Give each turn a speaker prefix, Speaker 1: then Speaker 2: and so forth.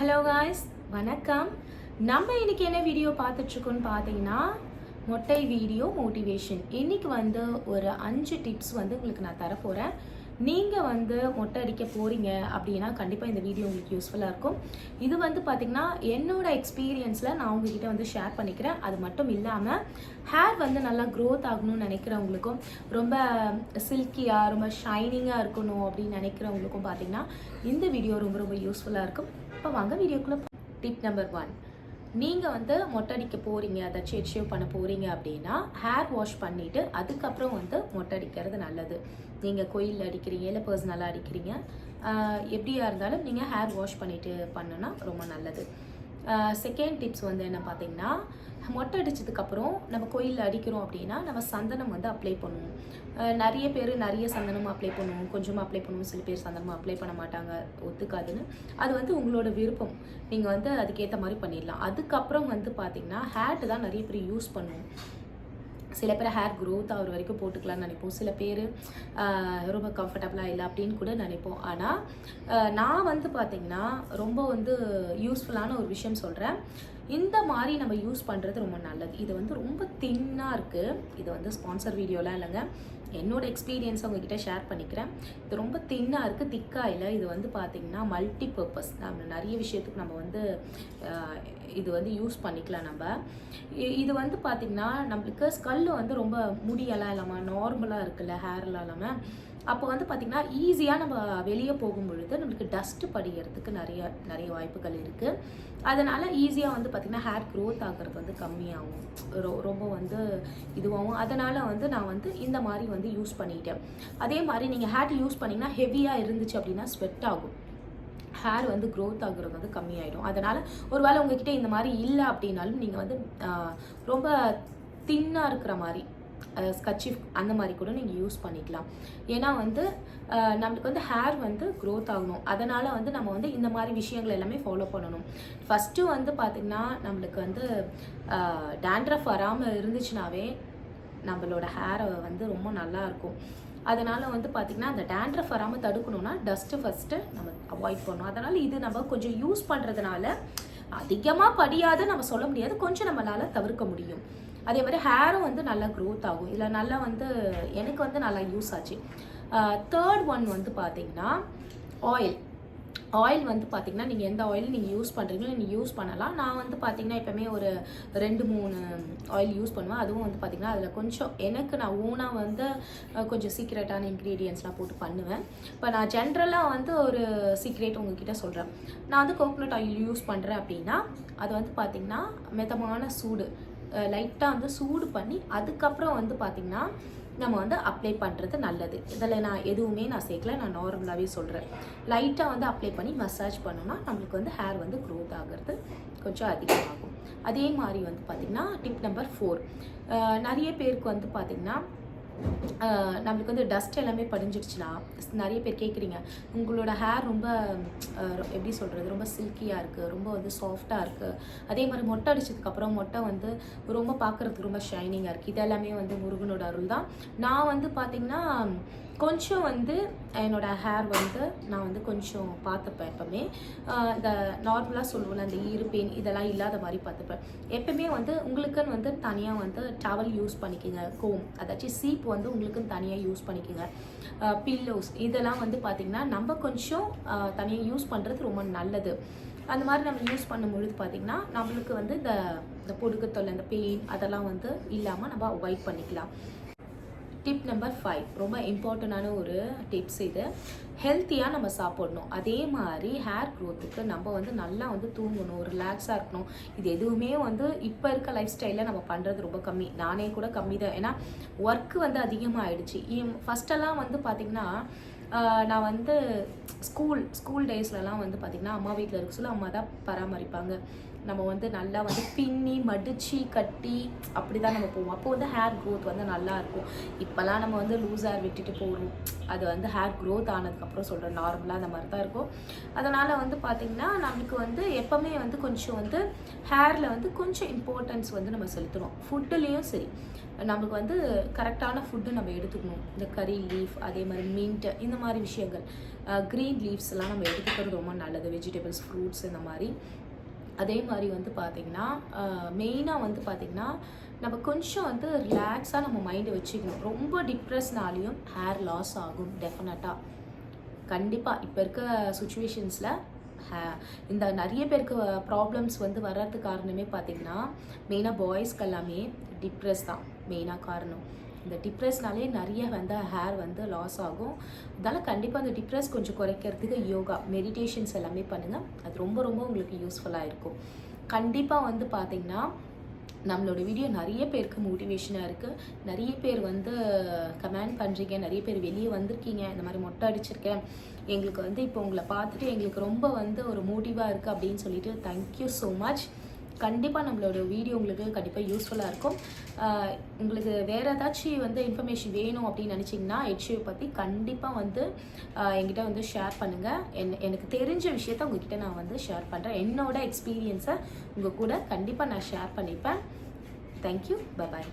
Speaker 1: Hello guys, வணக்கம். நம்ம இன்னைக்கு என்ன வீடியோ பார்த்துட்ருக்கோன்னு பார்த்தீங்கன்னா, மொட்டை வீடியோ மோட்டிவேஷன். இன்னைக்கு வந்து ஒரு 5 டிப்ஸ் வந்து உங்களுக்கு நான் தரப்போகிறேன். நீங்கள் வந்து மொட்டை அடிக்க போகிறீங்க அப்படின்னா கண்டிப்பாக இந்த வீடியோ உங்களுக்கு யூஸ்ஃபுல்லாக இருக்கும். இது வந்து பார்த்திங்கன்னா என்னோடய எக்ஸ்பீரியன்ஸில் நான் உங்ககிட்ட வந்து ஷேர் பண்ணிக்கிறேன். அது மட்டும் இல்லாமல் ஹேர் வந்து நல்லா க்ரோத் ஆகணும்னு நினைக்கிறவங்களுக்கும், ரொம்ப சில்கியாக ரொம்ப ஷைனிங்காக இருக்கணும் அப்படின்னு நினைக்கிறவங்களுக்கும் பார்த்திங்கன்னா இந்த வீடியோ ரொம்ப ரொம்ப யூஸ்ஃபுல்லாக இருக்கும். இப்போ வாங்க வீடியோக்குள்ளே. டிப் நம்பர் 1, நீங்கள் வந்து மொட்டை அடிக்க போகிறீங்க, அதாச்சும் ஷேவ் பண்ண போகிறீங்க அப்படின்னா ஹேர் வாஷ் பண்ணிவிட்டு அதுக்கப்புறம் வந்து மொட்டை அடிக்கிறது நல்லது. நீங்கள் கோயிலில் அடிக்கிறீங்க இல்லை பர்சனலாக அடிக்கிறீங்க, எப்படியா இருந்தாலும் நீங்கள் ஹேர் வாஷ் பண்ணிவிட்டு பண்ணோன்னா ரொம்ப நல்லது. செகண்ட் டிப்ஸ் வந்து என்ன பார்த்தீங்கன்னா, மொட்டை அடித்ததுக்கப்புறம் நம்ம கோயிலில் அடிக்கிறோம் அப்படின்னா நம்ம சந்தனம் வந்து அப்ளை பண்ணுவோம். நிறைய பேர் நிறைய சந்தனம் அப்ளை பண்ணுவோம், கொஞ்சமாக அப்ளை பண்ணுவோம். சில பேர் சந்தனம் அப்ளை பண்ண மாட்டாங்க, ஒத்துக்காதுன்னு. அது வந்து உங்களோட விருப்பம், நீங்கள் வந்து அதுக்கேற்ற மாதிரி பண்ணிடலாம். அதுக்கப்புறம் வந்து பார்த்திங்கன்னா ஹேட் தான் நிறைய பேர் யூஸ் பண்ணுவோம். சில பேர் ஹேர் க்ரோத் ஆகிற வரைக்கும் போட்டுக்கலாம்னு நினைப்போம், சில பேர் ரொம்ப கம்ஃபர்டபுளாக இல்லை அப்படின்னு கூட நினைப்போம். ஆனால் நான் வந்து பார்த்திங்கன்னா ரொம்ப வந்து யூஸ்ஃபுல்லான ஒரு விஷயம் சொல்கிறேன். இந்த மாதிரி நம்ம யூஸ் பண்ணுறது ரொம்ப நல்லது. இது வந்து ரொம்ப தின்னாக இருக்குது. இது வந்து ஸ்பான்சர் வீடியோலாம் இல்லைங்க, என்னோட எக்ஸ்பீரியன்ஸை உங்ககிட்ட ஷேர் பண்ணிக்கிறேன். இது ரொம்ப தின்னாக இருக்குது, திக்காக இல்லை. இது வந்து பார்த்திங்கன்னா மல்டி பர்பஸ், நம்ம நிறைய விஷயத்துக்கு நம்ம வந்து இது வந்து யூஸ் பண்ணிக்கலாம். இது வந்து பார்த்திங்கன்னா நம்மளுக்கு ஸ்கல்லு வந்து ரொம்ப முடியெல்லாம் இல்லாமல் நார்மலாக இருக்குல்ல, ஹேர்லாம் இல்லாமல், அப்போ வந்து பார்த்திங்கன்னா ஈஸியாக நம்ம வெளியே போகும் பொழுது நம்மளுக்கு டஸ்ட்டு படிக்கிறதுக்கு நிறைய வாய்ப்புகள் இருக்குது. அதனால் ஈஸியாக வந்து பார்த்திங்கன்னா ஹேர் க்ரோத் ஆகிறது வந்து கம்மியாகும், ரொம்ப வந்து இதுவாகும். அதனால் வந்து நான் வந்து இந்த மாதிரி வந்து யூஸ் பண்ணிட்டேன். அதே மாதிரி நீங்கள் ஹேர் யூஸ் பண்ணிங்கன்னா ஹெவியாக இருந்துச்சு அப்படின்னா ஸ்வெட் ஆகும், ஹேர் வந்து க்ரோத் ஆகுறது வந்து கம்மியாயிடும். அதனால் ஒரு வேளை உங்ககிட்ட இந்த மாதிரி இல்லை அப்படின்னாலும் நீங்கள் வந்து ரொம்ப தின்னாக இருக்கிற மாதிரி ஸ்கட்சிஃப் அந்த மாதிரி கூட நீங்கள் யூஸ் பண்ணிக்கலாம். ஏன்னா வந்து நம்மளுக்கு வந்து ஹேர் வந்து க்ரோத் ஆகணும். அதனால் வந்து நம்ம வந்து இந்த மாதிரி விஷயங்கள் எல்லாமே ஃபாலோ பண்ணணும். ஃபஸ்ட்டு வந்து பார்த்திங்கன்னா நம்மளுக்கு வந்து டேண்ட்ரஃப் வராமல் இருந்துச்சுனாவே நம்மளோட ஹேரை வந்து ரொம்ப நல்லா இருக்கும். அதனால் வந்து பார்த்திங்கன்னா அந்த டேண்ட்ரஃப் வராமல் தடுக்கணும்னா டஸ்ட்டு ஃபஸ்ட்டு நம்ம அவாய்ட் பண்ணணும். அதனால் இது நம்ம கொஞ்சம் யூஸ் பண்ணுறதுனால அதிகமாக படியாத நம்ம சொல்ல முடியாது, கொஞ்சம் நம்மளால் தவிர்க்க முடியும். அதே மாதிரி ஹேரும் வந்து நல்லா க்ரோத் ஆகும். இதில் நல்லா வந்து எனக்கு வந்து நல்லா யூஸ் ஆச்சு. தேர்ட் ஒன் வந்து பார்த்திங்கன்னா ஆயில் வந்து பார்த்திங்கன்னா நீங்கள் எந்த ஆயில் நீங்கள் யூஸ் பண்ணுறீங்களோ நீங்கள் யூஸ் பண்ணலாம். நான் வந்து பார்த்திங்கன்னா எப்போவுமே ஒரு 2-3 ஆயில் யூஸ் பண்ணுவேன். அதுவும் வந்து பார்த்திங்கன்னா அதில் கொஞ்சம் எனக்கு நான் ஓனாக வந்து கொஞ்சம் சீக்ரெட்டான இன்க்ரீடியன்ஸ்லாம் போட்டு பண்ணுவேன். இப்போ நான் ஜென்ரலாக வந்து ஒரு சீக்ரெட் உங்ககிட்ட சொல்கிறேன். நான் வந்து கோகோனட் ஆயில் யூஸ் பண்ணுறேன் அப்படின்னா அது வந்து பார்த்திங்கன்னா மிதமான சூடு, லைட்டாக வந்து சூடு பண்ணி அதுக்கப்புறம் வந்து பார்த்திங்கன்னா நம்ம வந்து அப்ளை பண்ணுறது நல்லது. இதில் நான் எதுவுமே சேர்க்கல, நான் நார்மலாகவே சொல்கிறேன். லைட்டாக வந்து அப்ளை பண்ணி மசாஜ் பண்ணோன்னா நம்மளுக்கு வந்து ஹேர் வந்து க்ரோத் ஆகிறது கொஞ்சம் அதிகமாகும். அதே மாதிரி வந்து பார்த்திங்கன்னா டிப் நம்பர் 4, நிறைய பேருக்கு வந்து பார்த்திங்கன்னா நம்மளுக்கு வந்து டஸ்ட் எல்லாமே படிஞ்சிடுச்சுன்னா நிறைய பேர் கேட்குறீங்க, உங்களோட ஹேர் ரொம்ப எப்படி சொல்கிறது, ரொம்ப சில்கியாக இருக்குது, ரொம்ப வந்து சாஃப்டாக இருக்குது. அதே மாதிரி மொட்டை அடிச்சதுக்கப்புறம் மொட்டை வந்து ரொம்ப பார்க்குறதுக்கு ரொம்ப ஷைனிங்காக இருக்குது. இதெல்லாமே வந்து முருகனோட அருள் தான். நான் வந்து பார்த்திங்கன்னா கொஞ்சம் வந்து என்னோடய ஹேர் வந்து நான் வந்து கொஞ்சம் பார்த்துப்பேன். எப்போவுமே இந்த நார்மலாக சொல்லுவோம்ல அந்த ஈர்ப்பேன் இதெல்லாம் இல்லாத மாதிரி பார்த்துப்பேன். எப்போவுமே வந்து உங்களுக்குன்னு வந்து தனியாக வந்து டவல் யூஸ் பண்ணிக்கோங்க, கோம் அதாச்சும் சீப் வந்து உங்களுக்குன்னு தனியாக யூஸ் பண்ணிக்கோங்க. பில்லோஸ் இதெல்லாம் வந்து பார்த்திங்கன்னா நம்ம கொஞ்சம் தனியாக யூஸ் பண்ணுறது ரொம்ப நல்லது. அந்த மாதிரி நம்ம யூஸ் பண்ணும்பொழுது பார்த்திங்கன்னா நம்மளுக்கு வந்து இந்த பொடுகு தொல்லை, இந்த பெயின் அதெல்லாம் வந்து இல்லாமல் நம்ம அவாய்ட் பண்ணிக்கலாம். டிப் நம்பர் 5 ரொம்ப இம்பார்ட்டண்டான ஒரு டிப்ஸ். இது ஹெல்த்தியாக நம்ம சாப்பிடணும். அதே மாதிரி ஹேர் க்ரோத்துக்கு நம்ம வந்து நல்லா வந்து தூங்கணும், ரிலாக்ஸாக இருக்கணும். இது எதுவுமே வந்து இப்போ இருக்க லைஃப் ஸ்டைலில் நம்ம பண்ணுறது ரொம்ப கம்மி. நானே கூட கம்மி தான், ஏன்னா ஒர்க்கு வந்து அதிகமாக ஆகிடுச்சு. ஃபஸ்ட்டெல்லாம் வந்து பார்த்திங்கன்னா நான் வந்து ஸ்கூல் டேஸ்லலாம் வந்து பார்த்திங்கன்னா அம்மா வீட்டில் இருக்க சொல்ல அம்மா தான் பராமரிப்பாங்க. நம்ம வந்து நல்லா வந்து பின்னி மடித்து கட்டி அப்படி தான் நம்ம போவோம். அப்போ வந்து ஹேர் க்ரோத் வந்து நல்லாயிருக்கும். இப்போல்லாம் நம்ம வந்து லூஸ் ஹேர் விட்டுட்டு போகிறோம். அது வந்து ஹேர் க்ரோத் ஆனதுக்கப்புறம் சொல்கிறேன், நார்மலாக அந்த மாதிரி தான் இருக்கும். அதனால் வந்து பார்த்திங்கன்னா நம்மளுக்கு வந்து எப்போவுமே வந்து கொஞ்சம் வந்து ஹேரில் வந்து கொஞ்சம் இம்பார்ட்டன்ஸ் வந்து நம்ம செலுத்தணும். ஃபுட்டுலேயும் சரி, நமக்கு வந்து கரெக்டான ஃபுட்டு நம்ம எடுத்துக்கணும். இந்த கறி லீஃப், அதே மாதிரி மின்ட், இந்த மாதிரி விஷயங்கள். க்ரீன் லீவ்ஸ்லாம் நம்ம எடுத்துக்கிறது ரொம்ப நல்லது, வெஜிடபிள்ஸ், ஃப்ரூட்ஸ் இந்த மாதிரி. அதே மாதிரி வந்து பார்த்திங்கன்னா மெயினாக வந்து பார்த்திங்கன்னா நம்ம கொஞ்சம் வந்து ரிலாக்ஸாக நம்ம மைண்டை வச்சுக்கணும். ரொம்ப டிப்ரெஸ்னாலையும் ஹேர் லாஸ் ஆகும் டெஃபினட்டாக. கண்டிப்பாக இப்போ இருக்க சுச்சுவேஷன்ஸில் இந்த நிறைய பேருக்கு ப்ராப்ளம்ஸ் வந்து வர்றதுக்கு காரணமே பார்த்திங்கன்னா மெயினாக பாய்ஸ்க்கு எல்லாமே டிப்ரெஸ் தான் மெயினாக காரணம். இந்த டிப்ரெஸ்னாலே நிறைய வந்து ஹேர் வந்து லாஸ் ஆகும். அதனால் கண்டிப்பாக அந்த டிப்ரெஸ் கொஞ்சம் குறைக்கிறதுக்கு யோகா, மெடிடேஷன்ஸ் எல்லாமே பண்ணுங்கள். அது ரொம்ப ரொம்ப உங்களுக்கு யூஸ்ஃபுல்லாக இருக்கும். கண்டிப்பாக வந்து பார்த்திங்கன்னா நம்மளோட வீடியோ நிறைய பேருக்கு மோட்டிவேஷனாக இருக்குது. நிறைய பேர் வந்து கமெண்ட் பண்ணுறீங்க, நிறைய பேர் வெளியே வந்திருக்கீங்க, இந்த மாதிரி மொட்டை அடிச்சிருக்கேன், எங்களுக்கு வந்து இப்போ உங்களை பார்த்துட்டு எங்களுக்கு ரொம்ப வந்து ஒரு மோட்டிவாக இருக்குது அப்படின்னு சொல்லிட்டு தேங்க்யூ ஸோ மச். கண்டிப்பாக நம்மளோட வீடியோ உங்களுக்கு கண்டிப்பாக யூஸ்ஃபுல்லாக இருக்கும். உங்களுக்கு வேறு ஏதாச்சும் வந்து இன்ஃபர்மேஷன் வேணும் அப்படின்னு நினச்சிங்கன்னா ஹெட்ஷேவ் பற்றி கண்டிப்பாக வந்து என்கிட்ட வந்து ஷேர் பண்ணுங்கள். எனக்கு தெரிஞ்ச விஷயத்த உங்ககிட்ட நான் வந்து ஷேர் பண்ணுறேன். என்னோட எக்ஸ்பீரியன்ஸை உங்கள் கூட கண்டிப்பாக நான் ஷேர் பண்ணிப்பேன். Thank you, bye bye.